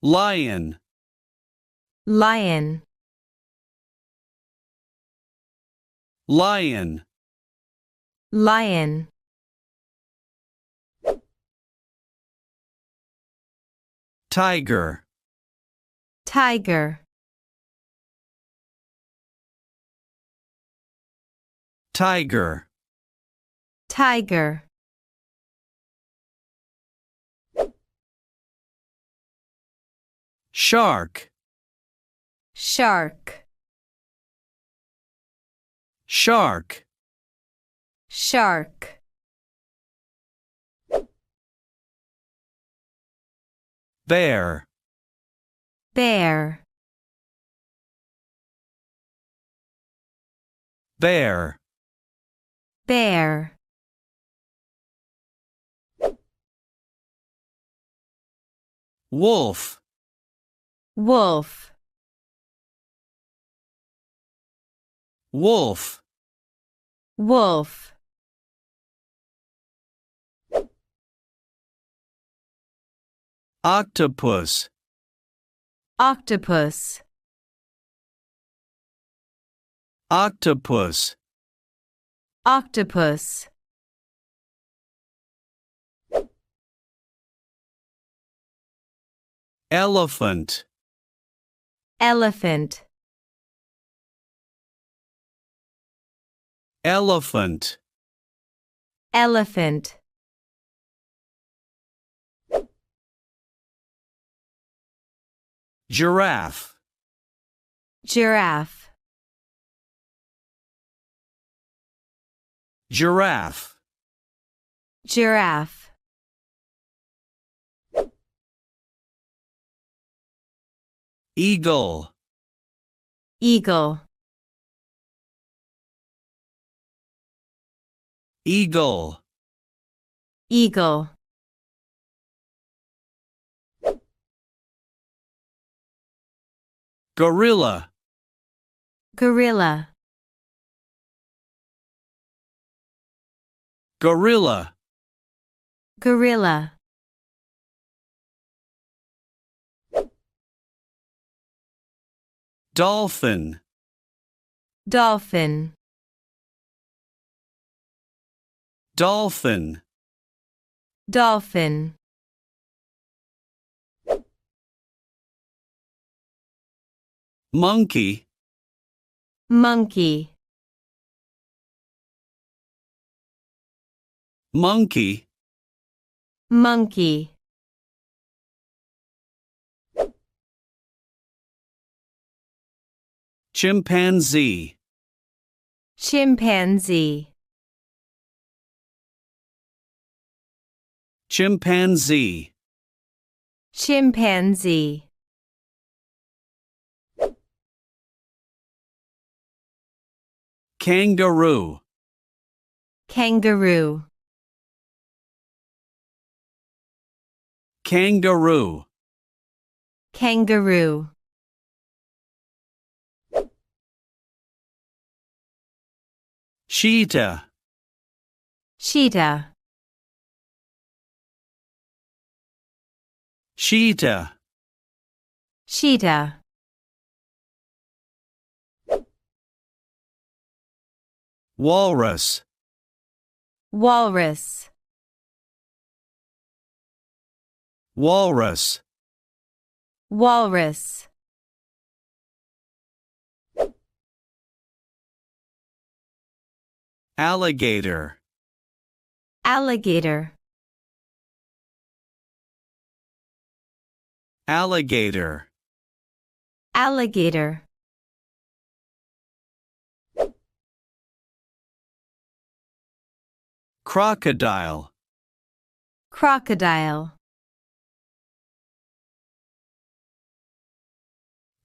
Lion, lion, lion, lion, tiger, tiger, tiger, tiger, shark, shark, shark, shark, bear, bear, bear, bear, wolf, wolf, wolf, wolf, octopus, octopus, octopus, octopus, elephant, elephant, elephant, elephant, giraffe, giraffe, giraffe, giraffe, eagle, eagle, eagle, eagle, gorilla, gorilla, gorilla, gorilla, dolphin, dolphin, dolphin, dolphin, monkey, monkey, monkey, monkey, chimpanzee, chimpanzee, chimpanzee, chimpanzee, kangaroo, kangaroo, kangaroo, kangaroo, cheetah, cheetah, cheetah, cheetah, walrus, walrus, walrus, walrus, alligator, alligator, alligator, alligator, crocodile, crocodile,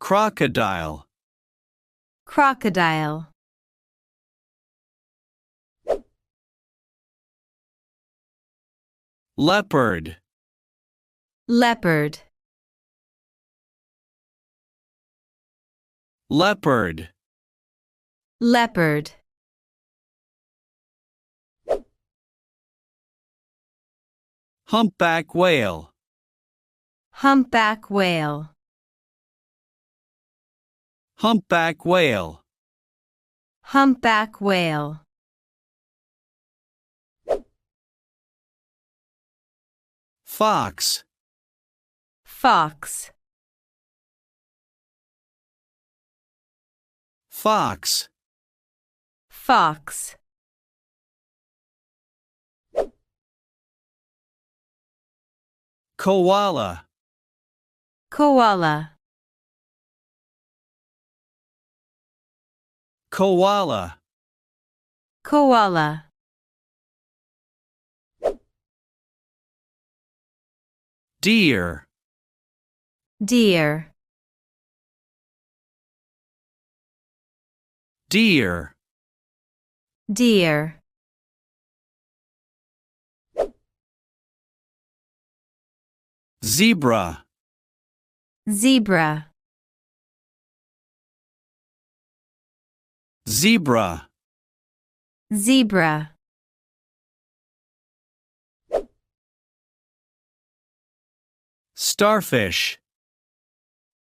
crocodile, crocodile, leopard, leopard, leopard, leopard, humpback whale, Humpback whale. Humpback whale. Humpback whale. Fox. Fox. Fox. Fox. Koala. Koala. Koala. Koala. Deer. Deer. Deer. Deer. Zebra. Zebra. Zebra. Zebra. Starfish.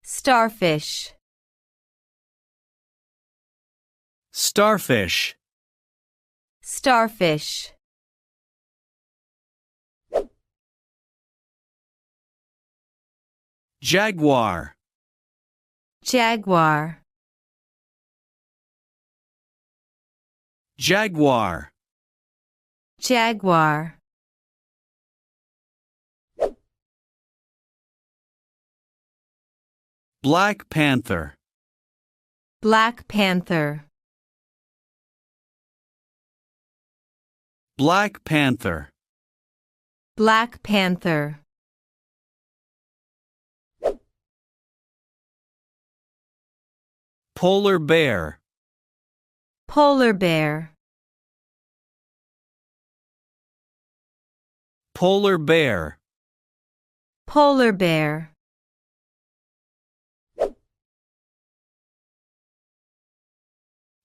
Starfish. Starfish. Starfish. Jaguar. Jaguar. Jaguar. Jaguar. Black Panther. Black Panther. Black Panther. Black Panther. Polar bear. Polar bear. Polar bear. Polar bear.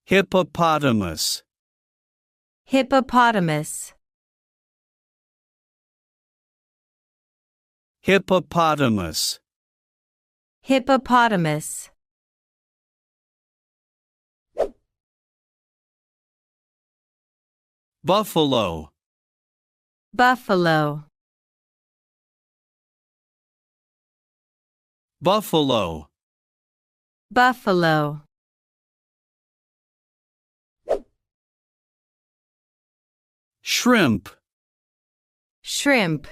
Hippopotamus. Hippopotamus. Hippopotamus. Hippopotamus. Buffalo. Buffalo. Buffalo. Buffalo. Shrimp. Shrimp.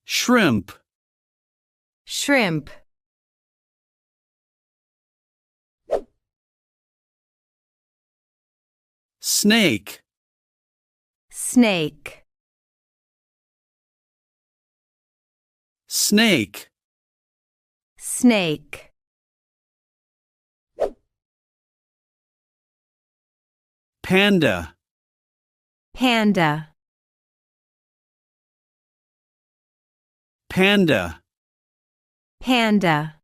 Shrimp. Shrimp. Snake. Snake. Snake. Snake. Panda. Panda. Panda. Panda.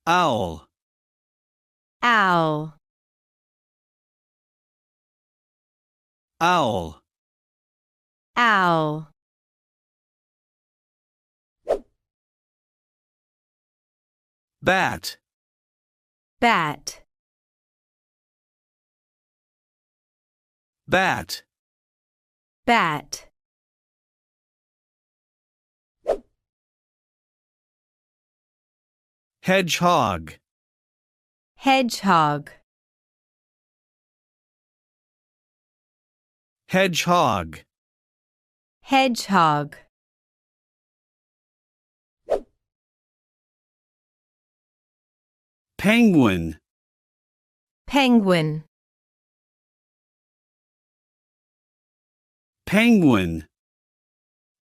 Owl. Owl. Owl. Owl. Bat. Bat. Bat. Bat. Hedgehog. Hedgehog. Hedgehog. Hedgehog. Penguin. Penguin. Penguin.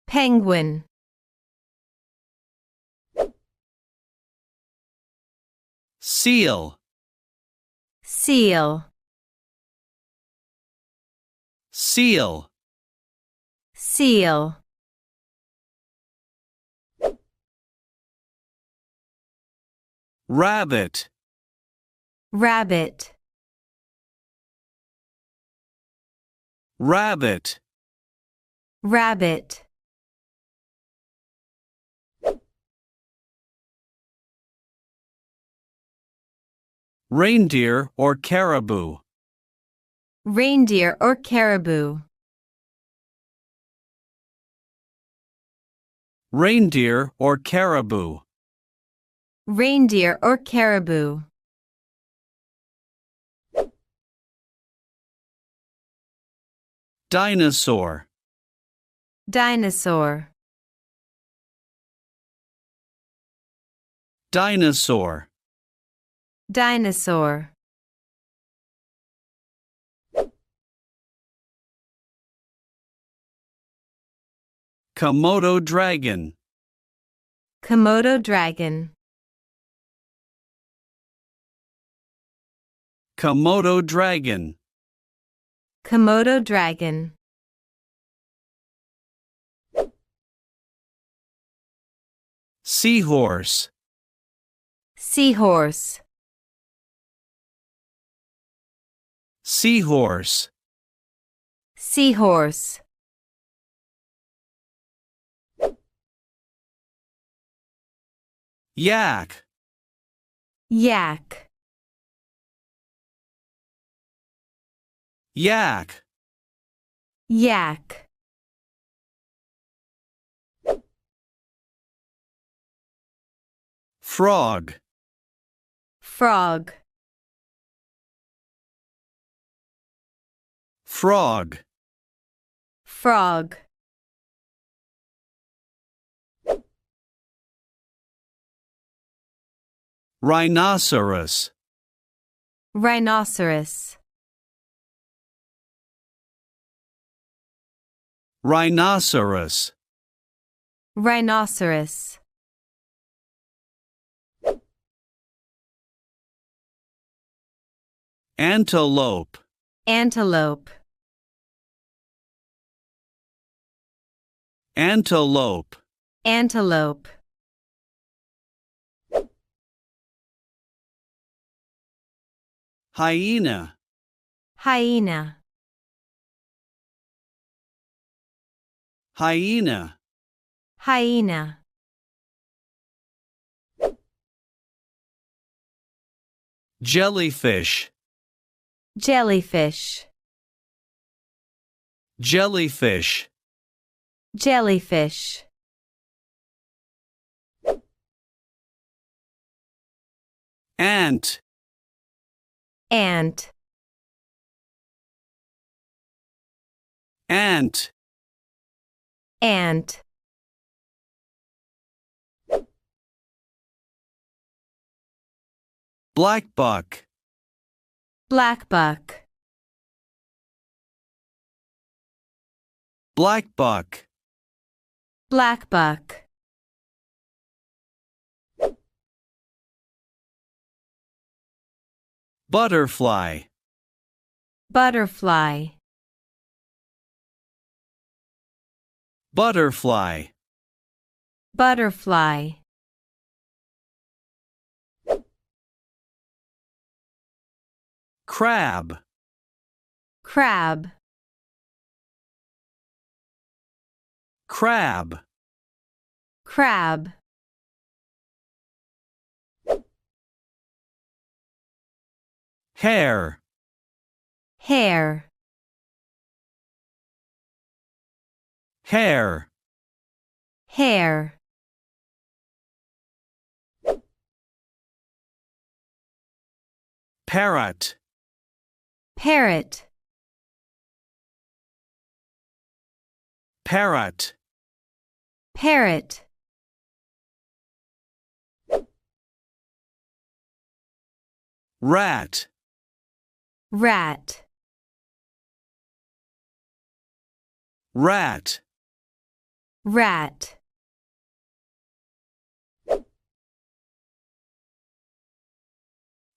Penguin. Seal. Seal. Seal. Seal. Rabbit. Rabbit. Rabbit. Rabbit. Reindeer or caribou. Reindeer or caribou. Reindeer or caribou. Reindeer or caribou. Dinosaur. Dinosaur. Dinosaur. Dinosaur. Komodo dragon. Komodo dragon. Komodo dragon. Komodo dragon. Seahorse. Seahorse. Seahorse. Seahorse. Yak. Yak. Yak. Yak. Frog. Frog. Frog. Frog. Rhinoceros. Rhinoceros. Rhinoceros. Rhinoceros. Antelope. Antelope. Antelope. Antelope. Hyena. Hyena. Hyena. Hyena. Jellyfish. Jellyfish. Jellyfish. Jellyfish. Ant. Ant. Ant. Ant. Blackbuck. Blackbuck. Blackbuck. Blackbuck. Butterfly. Butterfly. Butterfly. Butterfly. Crab. Crab. Crab. Crab. Hare. Hare. Hare. Hare. Parrot. Parrot. Parrot. Parrot. Rat. Rat. Rat. Rat.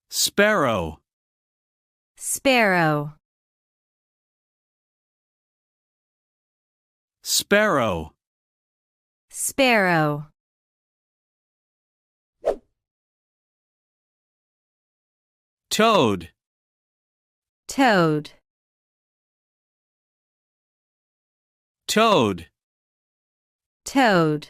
Sparrow. Sparrow. Sparrow. Sparrow. Toad. Toad. Toad. Toad.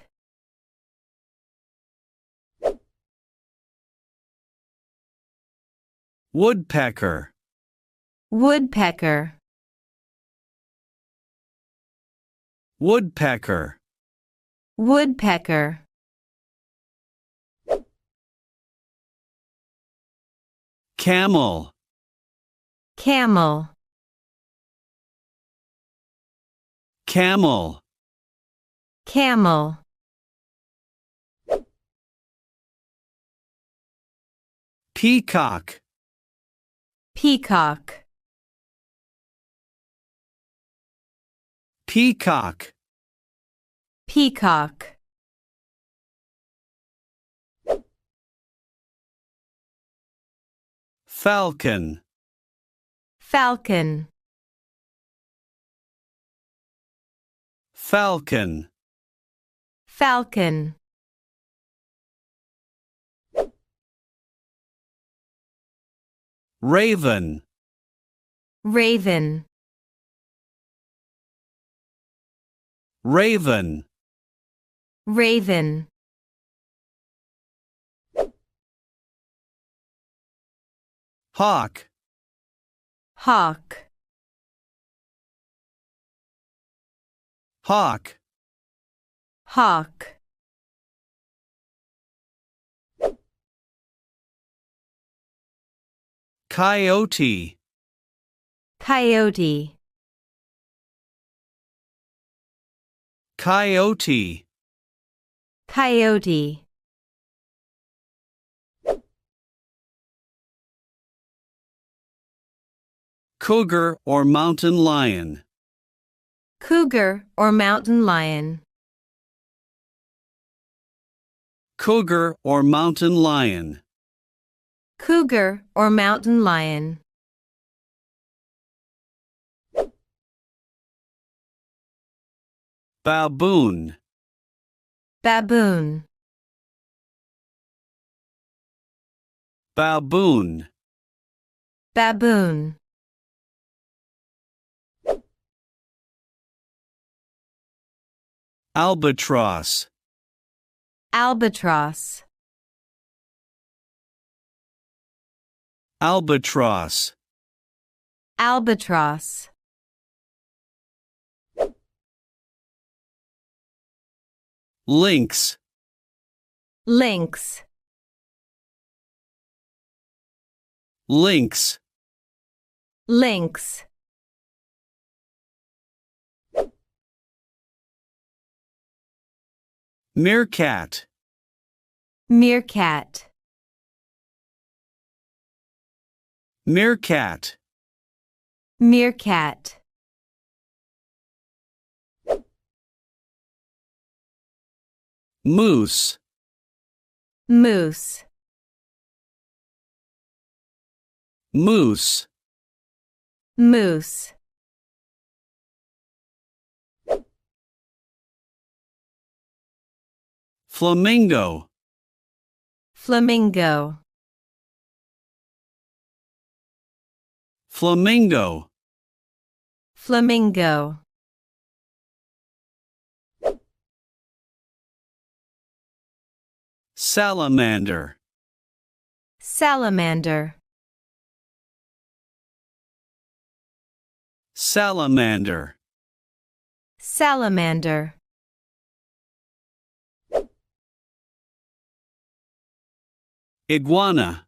Woodpecker. Woodpecker. Woodpecker. Woodpecker. Camel. Camel. Camel. Camel. Peacock. Peacock. Peacock. Peacock. Falcon. Falcon. Falcon. Falcon. Raven. Raven. Raven. Raven. Hawk. Hawk. Hawk. Hawk. Coyote. Coyote. Coyote. Coyote. Cougar or mountain lion. Cougar or mountain lion. Cougar or mountain lion. Cougar or mountain lion. Baboon. Baboon. Baboon. Baboon. Albatross. Albatross. Albatross. Albatross. Lynx. Lynx. Lynx. Lynx. Meerkat. Meerkat. Meerkat. Meerkat. Moose. Moose. Moose. Moose. Flamingo. Flamingo. Flamingo. Flamingo. Salamander. Salamander. Salamander. Salamander. Iguana.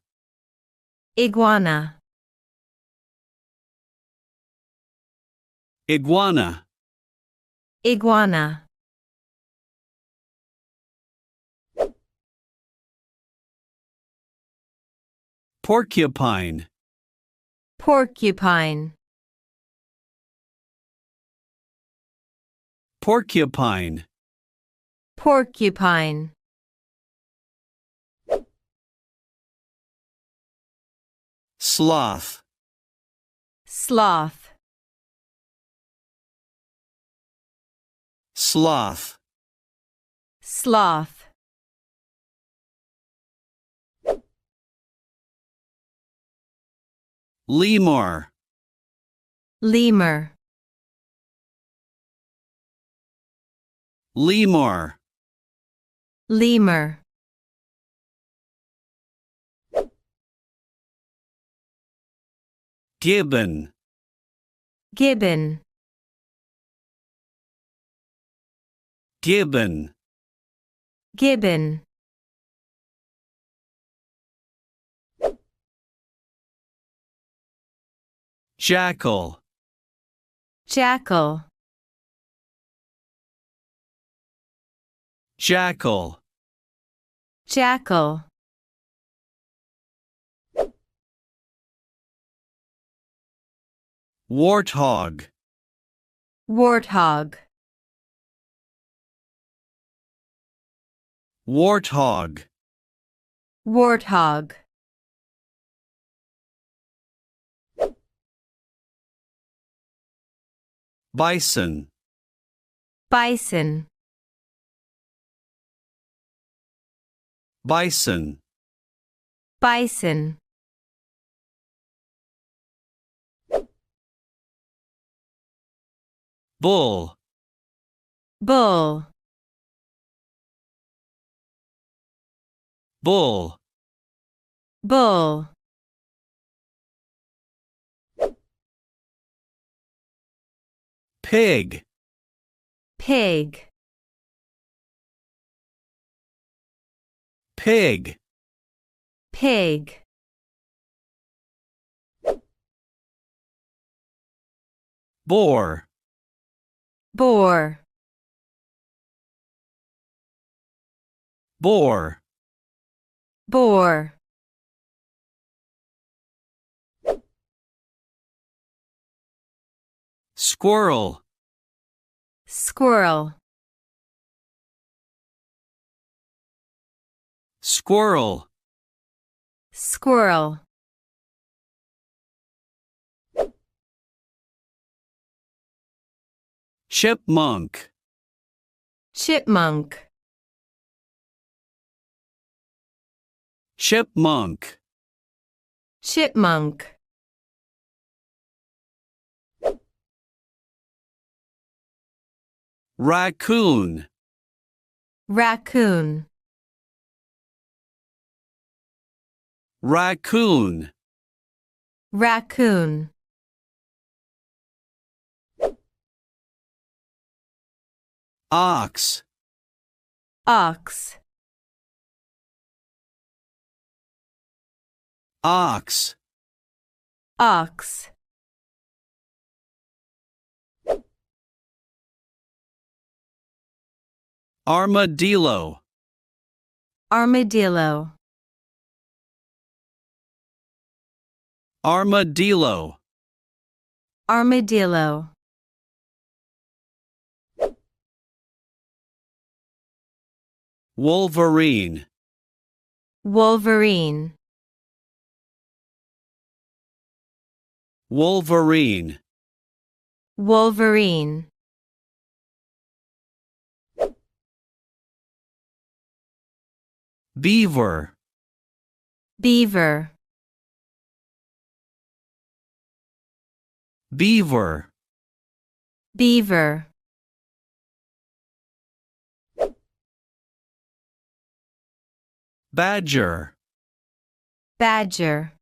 Iguana. Iguana. Iguana. Porcupine. Porcupine. Porcupine. Porcupine. Sloth. Sloth. Sloth. Sloth. Lemur. Lemur. Lemur. Lemur. Gibbon. Gibbon. Gibbon. Gibbon. Jackal. Jackal. Jackal. Jackal. Warthog. Warthog. Warthog. Warthog. Bison. Bison. Bison. Bison. Bull. Bull. Bull. Bull. Pig. Pig. Pig. Pig. Boar. Boar. Boar. Boar. Squirrel. Squirrel. Squirrel. Squirrel. Chipmunk. Chipmunk. Chipmunk. Chipmunk. Raccoon. Raccoon. Raccoon. Raccoon. Ox. Ox. Ox. Ox. Armadillo. Armadillo. Armadillo. Armadillo. Wolverine. Wolverine. Wolverine. Wolverine. Beaver. Beaver. Beaver. Beaver. Badger. Badger.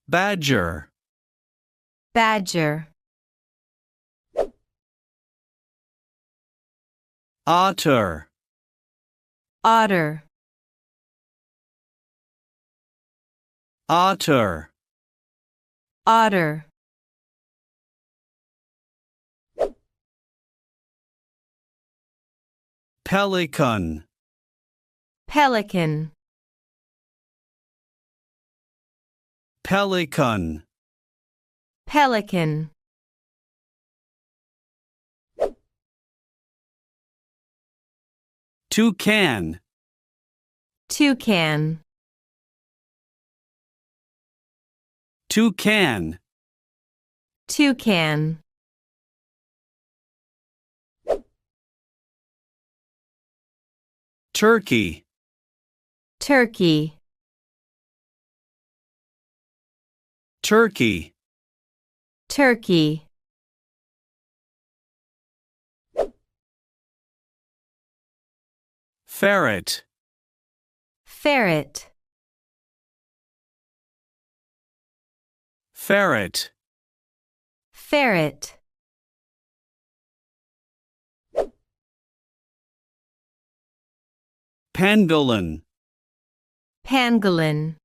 Badger. Badger. Otter. Otter. Otter. Otter. Pelican. Pelican. Pelican. Pelican. Toucan. Toucan. Toucan. Toucan. Turkey. Turkey. Turkey. Turkey. Ferret. ferret, Ferret. ferret, Pangolin. pangolin,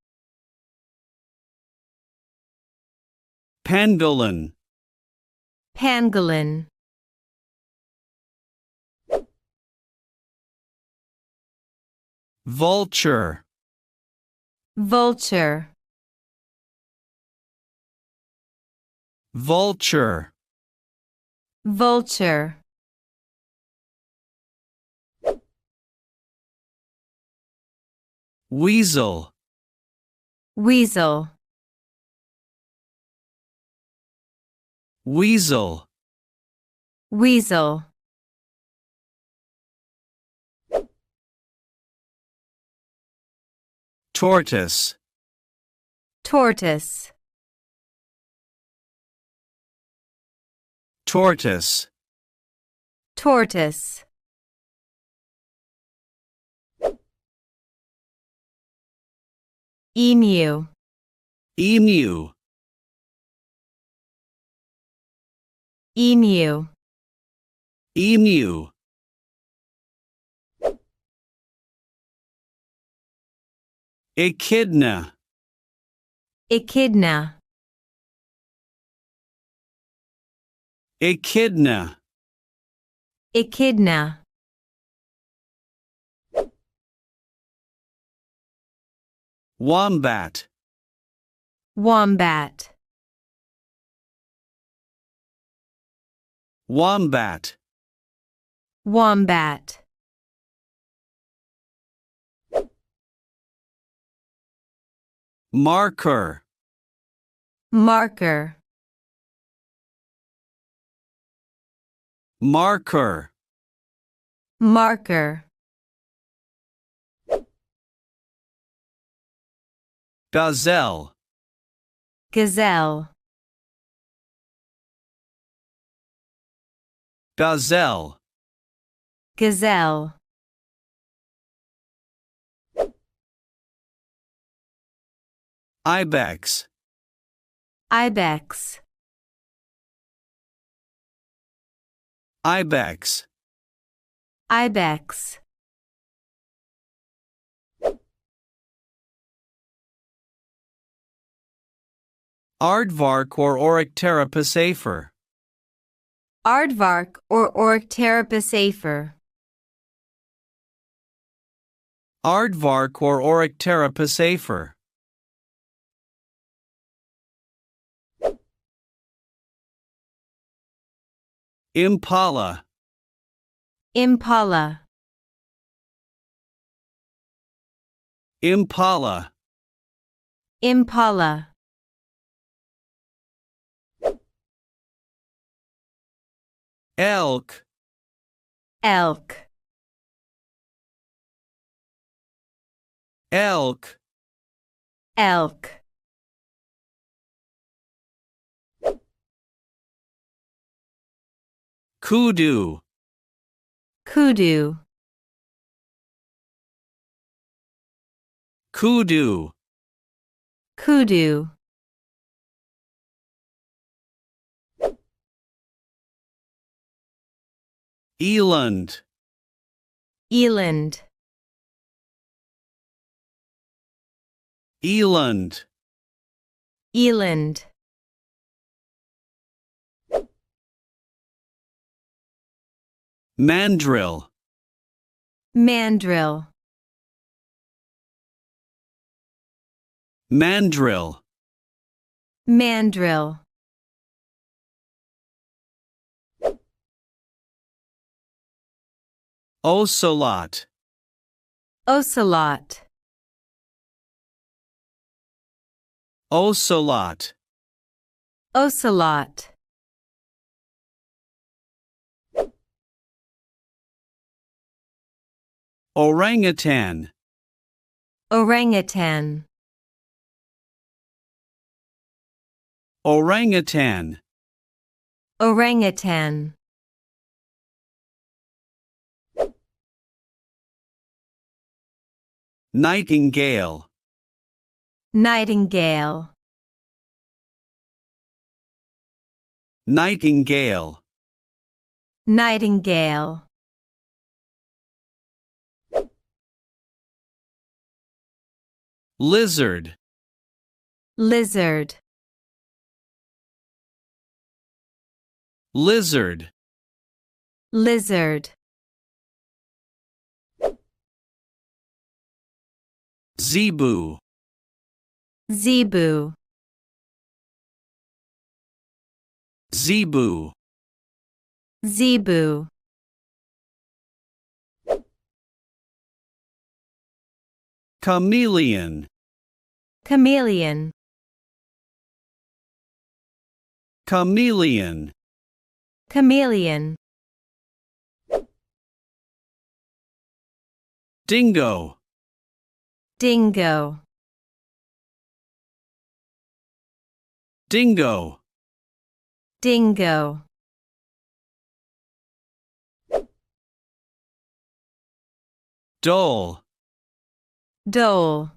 Pangolin. pangolin, Vulture. vulture, Vulture. vulture, Weasel. weasel, Weasel. weasel, Tortoise. tortoise, Tortoise. tortoise, emu, Emu. emu, Emu. Echidna. echidna, Echidna. echidna, Wombat. wombat, Wombat. wombat, Marker. marker, Marker. marker, Gazelle. gazelle, Gazelle. gazelle, Ibex. ibex, Ibex. ibex, Aardvark or Orycteraps afer. aardvark or Orycteraps afer, Aardvark or Orycteraps afer. Impala. impala, Impala. impala, Elk. elk, Elk. elk, Kudu. kudu, Kudu. kudu, Eland. eland, Eland. eland, Mandrill. mandrill, Mandrill. mandrill, Ocelot. ocelot, Ocelot. ocelot, Orangutan. orangutan, Orangutan. orangutan, Nightingale. Nightingale. Nightingale. Nightingale. Lizard. Lizard. Lizard. Lizard. Zebu. Zebu. Zebu. Zebu. Chameleon. Chameleon. Chameleon. Chameleon. Dingo. Dingo. Dingo. Dingo. Dole. Dole.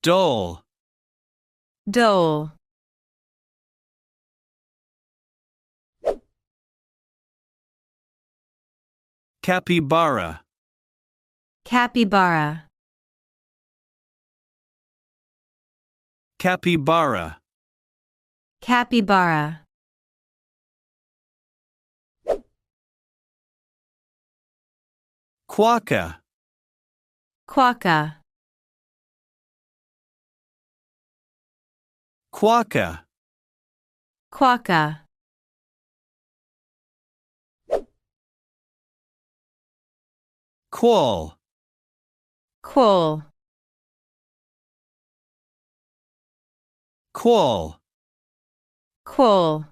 Dole. Dole. Capybara. Capybara. Capybara. Capybara. Quokka. Quokka. Quokka. Quokka. Quoll. Quoll. Quoll. Quoll.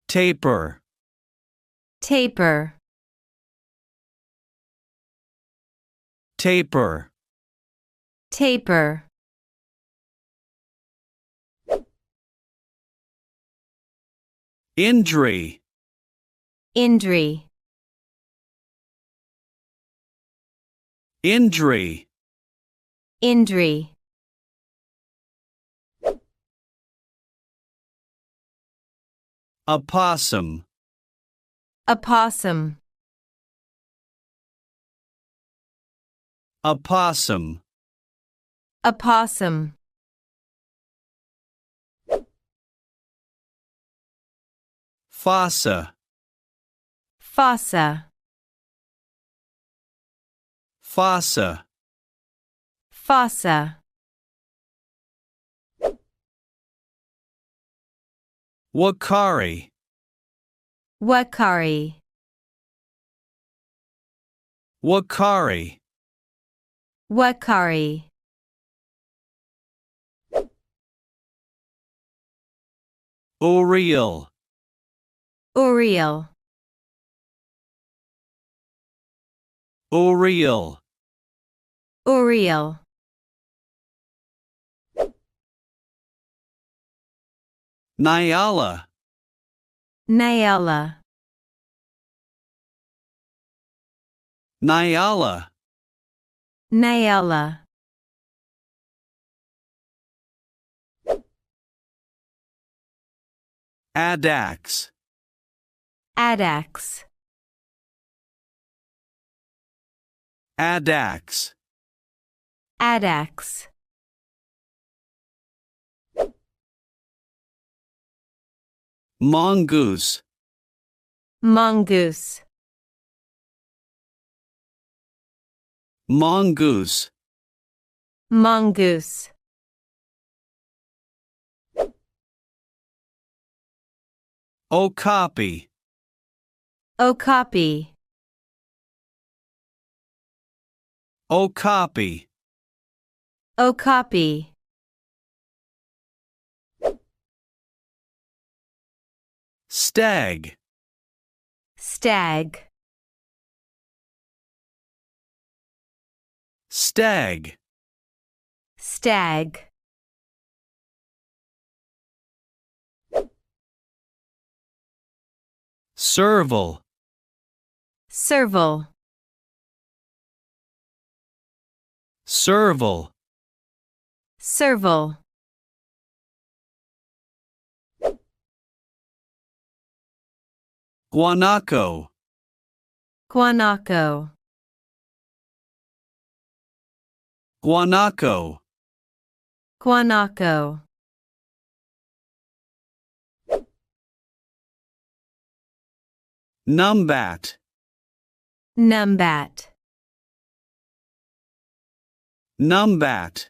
Tapir. Tapir. Tapir. Tapir. Indri. Indri. Indri. Indri. Opossum. Opossum. Opossum. Opossum. Fossa. Fossa. Fossa. Fossa. Wakari. Wakari. Wakari. Wakari. Oriole. Oriole. Oriole. Oriole. Nyala. Nyala. Nyala. Nyala. Addax. Addax. Addax. Addax. Mongoose. Mongoose. Mongoose. Mongoose. Okapi. Okapi. Okapi. Okapi. Stag. Stag. Stag. Stag. serval, serval, serval, serval, guanaco, guanaco, guanaco, guanaco, numbat, numbat, numbat,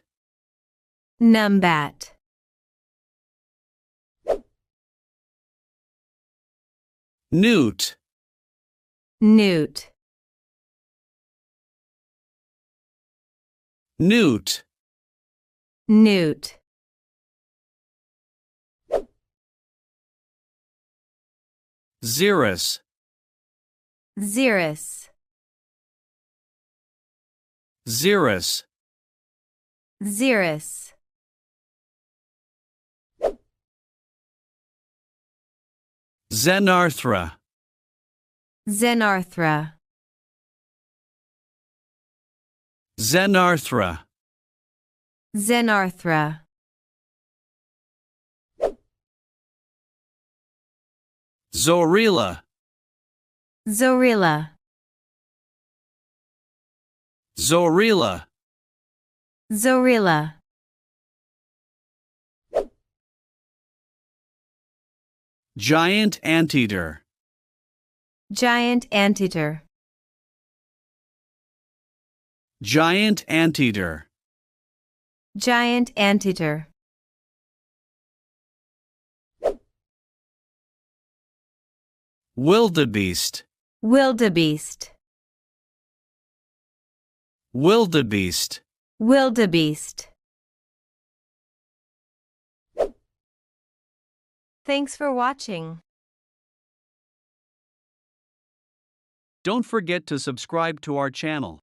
numbat, newt, newt, newt, newt, xerus, xerus, xerus, xerus, xenarthra, xenarthra, xenarthra, xenarthra, zorilla, zorilla, zorilla, zorilla, giant anteater, giant anteater, giant anteater, giant anteater, wildebeest, wildebeest, wildebeest. wildebeest. Thanks for watching. Don't forget to subscribe to our channel.